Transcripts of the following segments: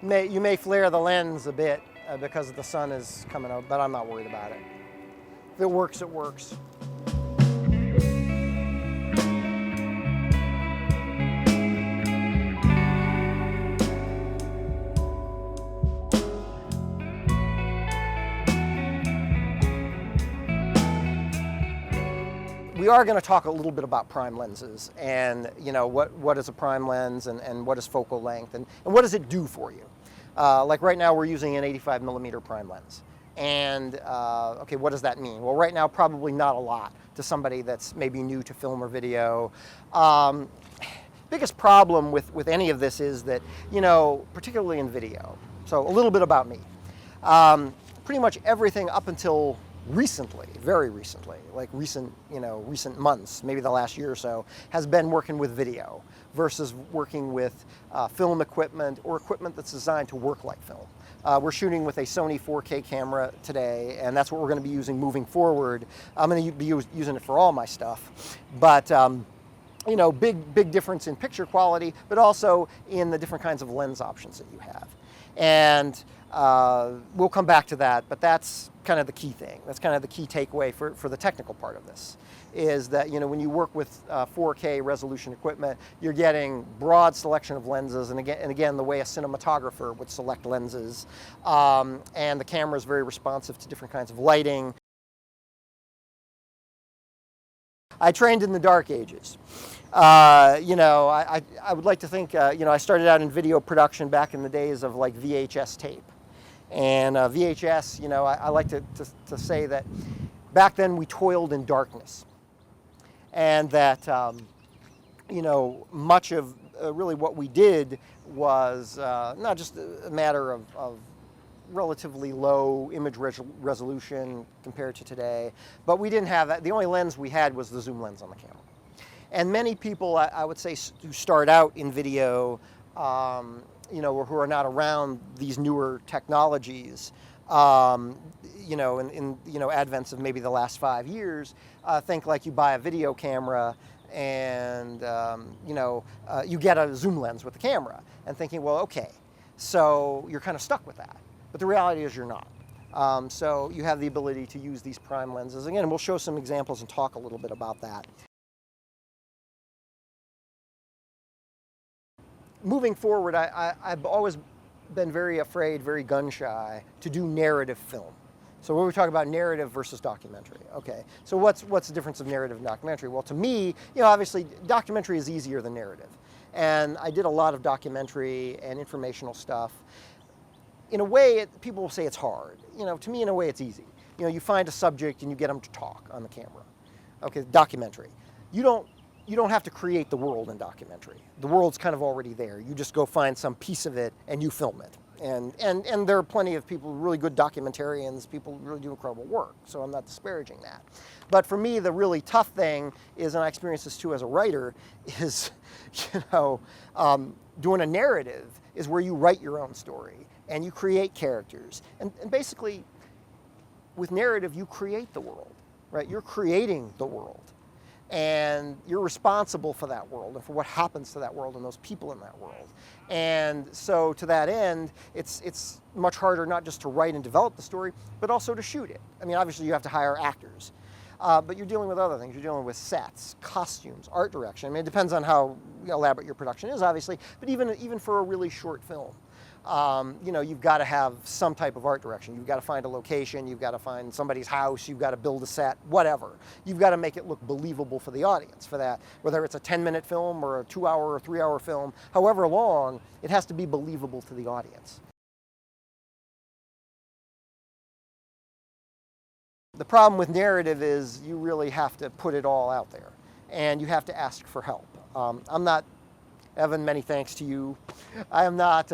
You may flare the lens a bit because the sun is coming out, but I'm not worried about it. If it works, it works. We are going to talk a little bit about prime lenses and what is a prime lens and what is focal length and what does it do for you. Like right now we're using an 85mm prime lens. And okay, what does that mean? Well, right now probably not a lot to somebody that's maybe new to film or video. Biggest problem with any of this is that, particularly in video, so a little bit about me. Pretty much everything up until recently, very recently, like recent months, maybe the last year or so, has been working with video versus working with film equipment or equipment that's designed to work like film. We're shooting with a Sony 4K camera today, and that's what we're going to be using moving forward. I'm going to be using it for all my stuff, but big difference in picture quality, but also in the different kinds of lens options that you have. And we'll come back to that, but that's kind of the key thing. That's kind of the key takeaway for the technical part of this, is that when you work with 4K resolution equipment, you're getting broad selection of lenses, and again the way a cinematographer would select lenses, and the camera is very responsive to different kinds of lighting. I trained in the dark ages. I would like to think, I started out in video production back in the days of like VHS tape. And VHS, I like to say that back then we toiled in darkness. And that, much of really what we did was not just a matter of relatively low image resolution compared to today, but we didn't have that. The only lens we had was the zoom lens on the camera. And many people, I would say, who start out in video, or who are not around these newer technologies, in advents of maybe the last 5 years, think like you buy a video camera and, you get a zoom lens with the camera and thinking, well, okay, so you're kind of stuck with that. But the reality is you're not. So you have the ability to use these prime lenses. Again, we'll show some examples and talk a little bit about that. Moving forward, I've always been very afraid, very gun-shy, to do narrative film. So when we talk about narrative versus documentary, okay. So what's the difference of narrative and documentary? Well, to me, obviously documentary is easier than narrative. And I did a lot of documentary and informational stuff. In a way, people will say it's hard. To me, in a way, it's easy. You find a subject and you get them to talk on the camera. Okay, documentary. You don't have to create the world in documentary. The world's kind of already there. You just go find some piece of it and you film it. And there are plenty of people, really good documentarians, people who really do incredible work, so I'm not disparaging that. But for me, the really tough thing is, and I experience this too as a writer, is, doing a narrative is where you write your own story and you create characters. And basically, with narrative, you create the world, right? You're creating the world. And you're responsible for that world and for what happens to that world and those people in that world. And so to that end, it's much harder not just to write and develop the story, but also to shoot it. I mean, obviously you have to hire actors, but you're dealing with other things. You're dealing with sets, costumes, art direction. I mean, it depends on how elaborate your production is, obviously, but even for a really short film, you've got to have some type of art direction. You've got to find a location, you've got to find somebody's house, you've got to build a set, whatever. You've got to make it look believable for the audience, for that, whether it's a 10-minute film or a 2-hour or 3-hour film, however long, it has to be believable to the audience. The problem with narrative is you really have to put it all out there, and you have to ask for help. I'm not, Evan, many thanks to you. I am not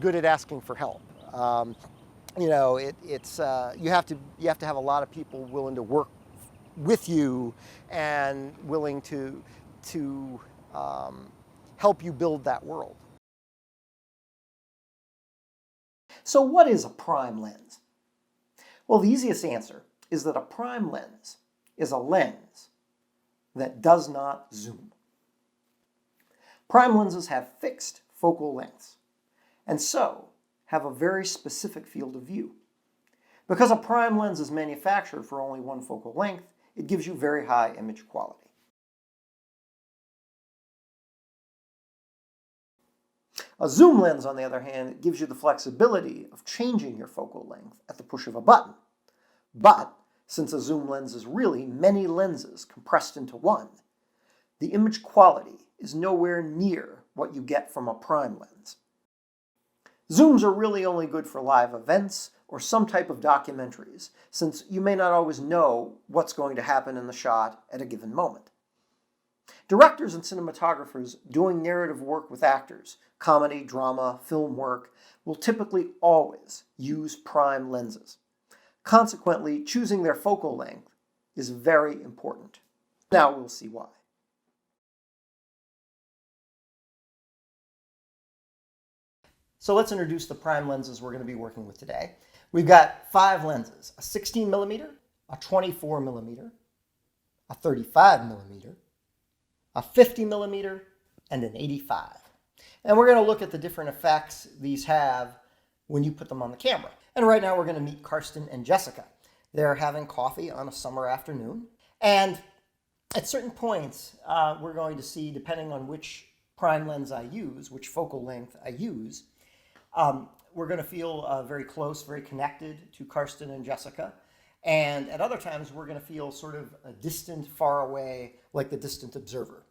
good at asking for help. You have to have a lot of people willing to work with you and willing to help you build that world. So what is a prime lens? Well, the easiest answer is that a prime lens is a lens that does not zoom. Prime lenses have fixed focal lengths, and so have a very specific field of view. Because a prime lens is manufactured for only one focal length, it gives you very high image quality. A zoom lens, on the other hand, gives you the flexibility of changing your focal length at the push of a button. But since a zoom lens is really many lenses compressed into one, the image quality is nowhere near what you get from a prime lens. Zooms are really only good for live events or some type of documentaries, since you may not always know what's going to happen in the shot at a given moment. Directors and cinematographers doing narrative work with actors, comedy, drama, film work, will typically always use prime lenses. Consequently, choosing their focal length is very important. Now we'll see why. So let's introduce the prime lenses we're going to be working with today. We've got 5 lenses: a 16 millimeter, a 24 millimeter, a 35 millimeter, a 50 millimeter, and an 85. And we're going to look at the different effects these have when you put them on the camera. And right now we're going to meet Karsten and Jessica. They're having coffee on a summer afternoon. And at certain points, we're going to see, depending on which prime lens I use, which focal length I use, we're going to feel very close, very connected to Karsten and Jessica. And at other times, we're going to feel sort of a distant, far away, like the distant observer.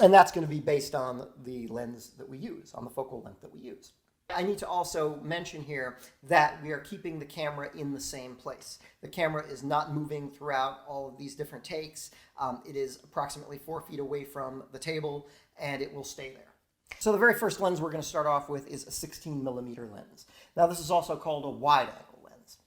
And that's going to be based on the lens that we use, on the focal length that we use. I need to also mention here that we are keeping the camera in the same place. The camera is not moving throughout all of these different takes. It is approximately 4 feet away from the table, and it will stay there. So the very first lens we're going to start off with is a 16 millimeter lens. Now this is also called a wide angle lens.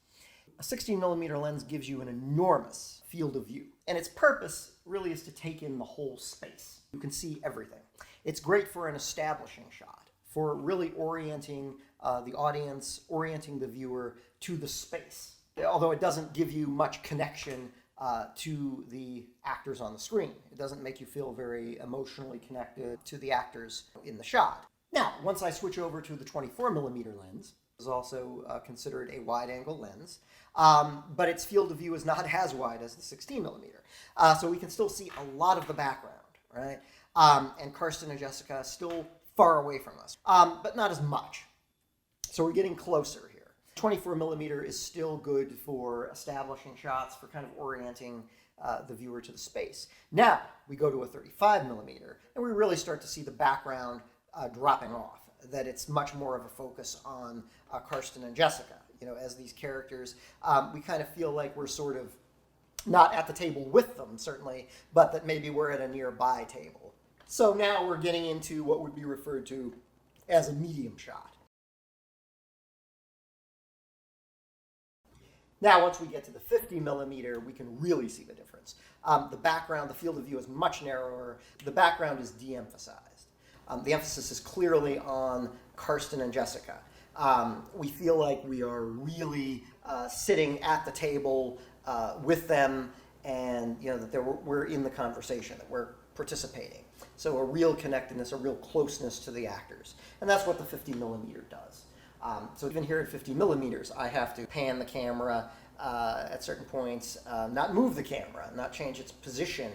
A 16 millimeter lens gives you an enormous field of view, and its purpose really is to take in the whole space. You can see everything. It's great for an establishing shot, for really orienting the audience, orienting the viewer to the space. Although it doesn't give you much connection to the actors on the screen. It doesn't make you feel very emotionally connected to the actors in the shot. Now, once I switch over to the 24 millimeter lens, is also considered a wide angle lens, but its field of view is not as wide as the 16 millimeter. So we can still see a lot of the background, right? And Karsten and Jessica are still far away from us, but not as much. So we're getting closer here. 24 millimeter is still good for establishing shots, for kind of orienting the viewer to the space. Now we go to a 35 millimeter, and we really start to see the background dropping off, that it's much more of a focus on Karsten and Jessica. You know, as these characters, we kind of feel like we're sort of not at the table with them, certainly, but that maybe we're at a nearby table. So now we're getting into what would be referred to as a medium shot. Now, once we get to the 50 millimeter, we can really see the difference. The background, the field of view is much narrower. The background is de-emphasized. The emphasis is clearly on Karsten and Jessica. We feel like we are really sitting at the table with them, and you know that we're in the conversation, that we're participating. So a real connectedness, a real closeness to the actors. And that's what the 50 millimeter does. So even here at 50 millimeters, I have to pan the camera at certain points, not move the camera, not change its position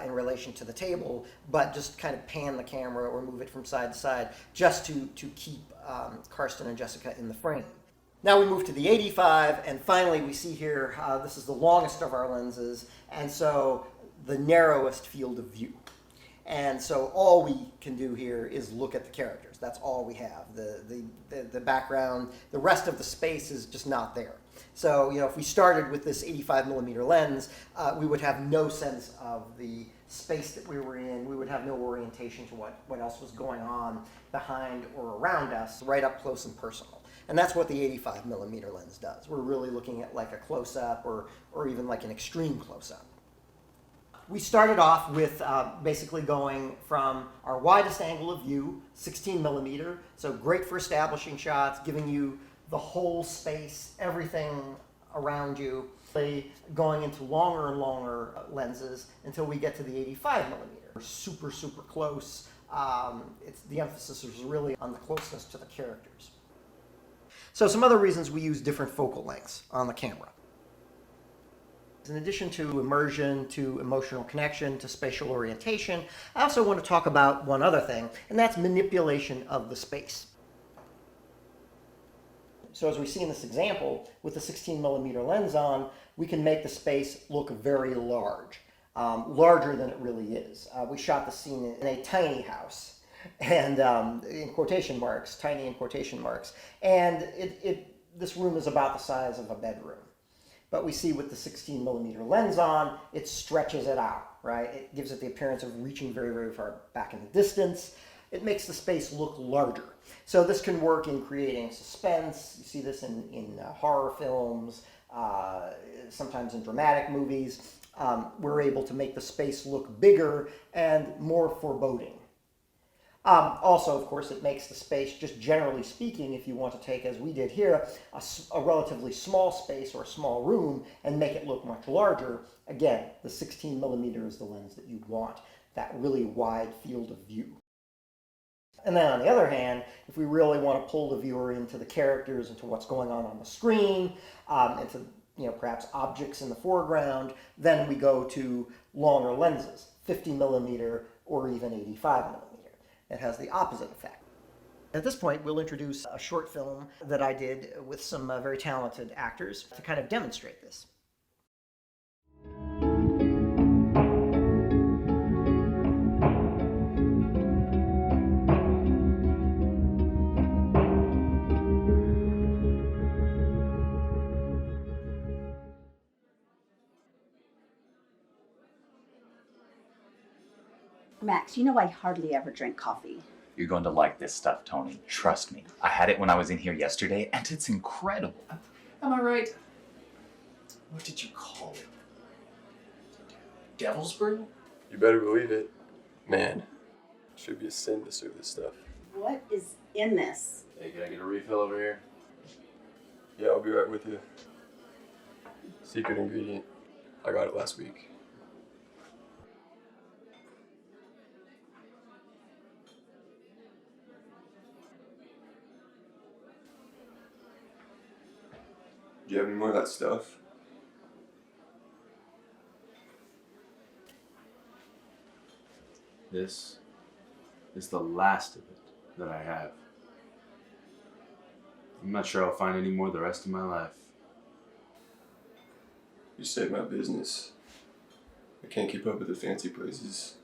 in relation to the table, but just kind of pan the camera or move it from side to side just to keep Karsten and Jessica in the frame. Now we move to the 85, and finally we see here, this is the longest of our lenses, and so the narrowest field of view. And so all we can do here is look at the characters. That's all we have. The background, the rest of the space is just not there. So, you know, if we started with this 85 millimeter lens, we would have no sense of the space that we were in. We would have no orientation to what else was going on behind or around us, right up close and personal. And that's what the 85 millimeter lens does. We're really looking at like a close-up or even like an extreme close-up. We started off with basically going from our widest angle of view, 16 millimeter, so great for establishing shots, giving you the whole space, everything around you, going into longer and longer lenses until we get to the 85 millimeter. Super, super close, The emphasis is really on the closeness to the characters. So some other reasons we use different focal lengths on the camera. In addition to immersion, to emotional connection, to spatial orientation, I also want to talk about one other thing, and that's manipulation of the space. So as we see in this example, with the 16mm lens on, we can make the space look very large, larger than it really is. We shot the scene in a tiny house, and in quotation marks, tiny in quotation marks, and this room is about the size of a bedroom. But we see with the 16mm lens on, it stretches it out, right? It gives it the appearance of reaching very, very far back in the distance. It makes the space look larger. So this can work in creating suspense. You see this in horror films, sometimes in dramatic movies. We're able to make the space look bigger and more foreboding. Also, of course, it makes the space, just generally speaking, if you want to take, as we did here, a relatively small space or a small room and make it look much larger. Again, the 16mm is the lens that you'd want, that really wide field of view. And then on the other hand, if we really want to pull the viewer into the characters, into what's going on the screen, into perhaps objects in the foreground, then we go to longer lenses, 50mm or even 85mm. It has the opposite effect. At this point, we'll introduce a short film that I did with some very talented actors to kind of demonstrate this. Max, you know I hardly ever drink coffee. You're going to like this stuff, Tony. Trust me. I had it when I was in here yesterday, and it's incredible. Am I right? What did you call it? Devil's brew? You better believe it. Man, it should be a sin to serve this stuff. What is in this? Hey, can I get a refill over here? Yeah, I'll be right with you. Secret ingredient. I got it last week. Do you have any more of that stuff? This is the last of it that I have. I'm not sure I'll find any more the rest of my life. You saved my business. I can't keep up with the fancy places.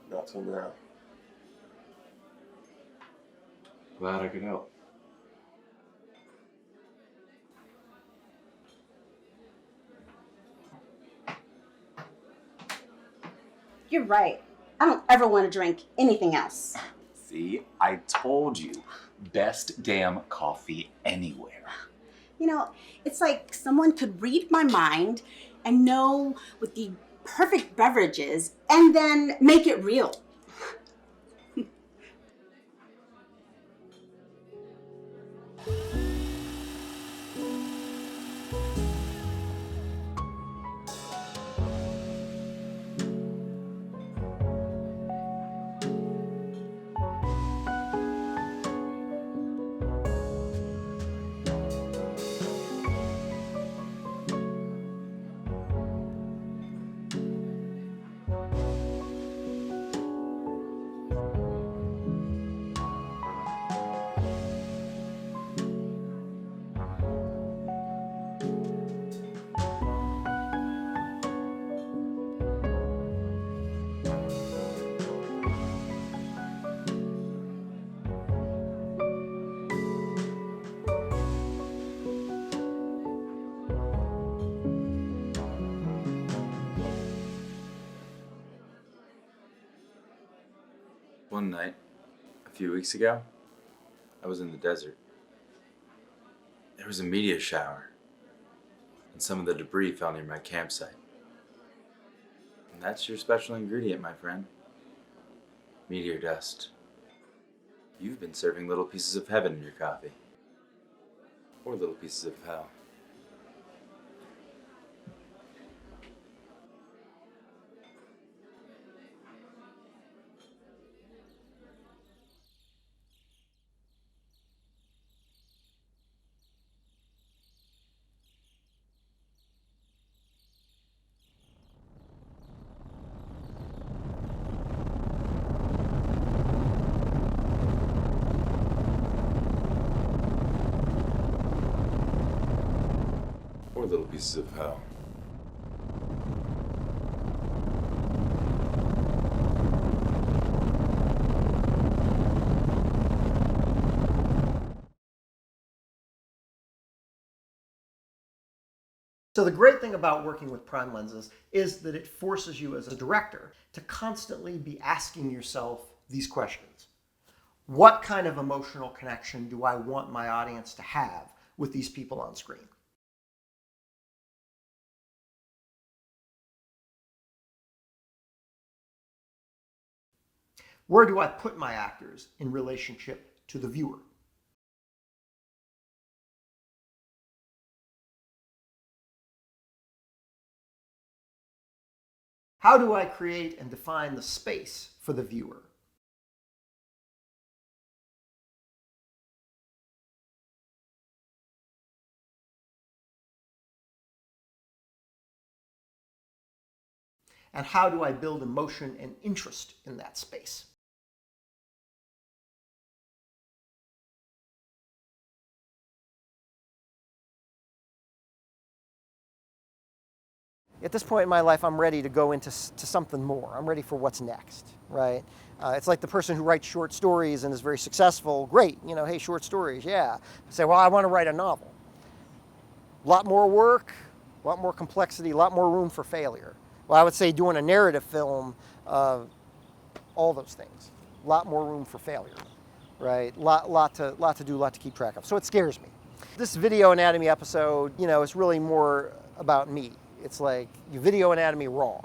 Not till now. Glad I could help. You're right. I don't ever want to drink anything else. See, I told you. Best damn coffee anywhere. You know, it's like someone could read my mind and know what the perfect beverage is and then make it real. One night, a few weeks ago, I was in the desert. There was a meteor shower, and some of the debris fell near my campsite. And that's your special ingredient, my friend. Meteor dust. You've been serving little pieces of heaven in your coffee. Or little pieces of hell. little pieces of hell. So the great thing about working with prime lenses is that it forces you as a director to constantly be asking yourself these questions. What kind of emotional connection do I want my audience to have with these people on screen? Where do I put my actors in relationship to the viewer? How do I create and define the space for the viewer? And how do I build emotion and interest in that space? At this point in my life, I'm ready to go into something more. I'm ready for what's next, right? It's like the person who writes short stories and is very successful. Great, hey, short stories, yeah. I say, well, I want to write a novel. A lot more work, a lot more complexity, a lot more room for failure. Well, I would say doing a narrative film, all those things. A lot more room for failure, right? Lot to do, a lot to keep track of. So it scares me. This video anatomy episode, is really more about me. It's like video anatomy raw.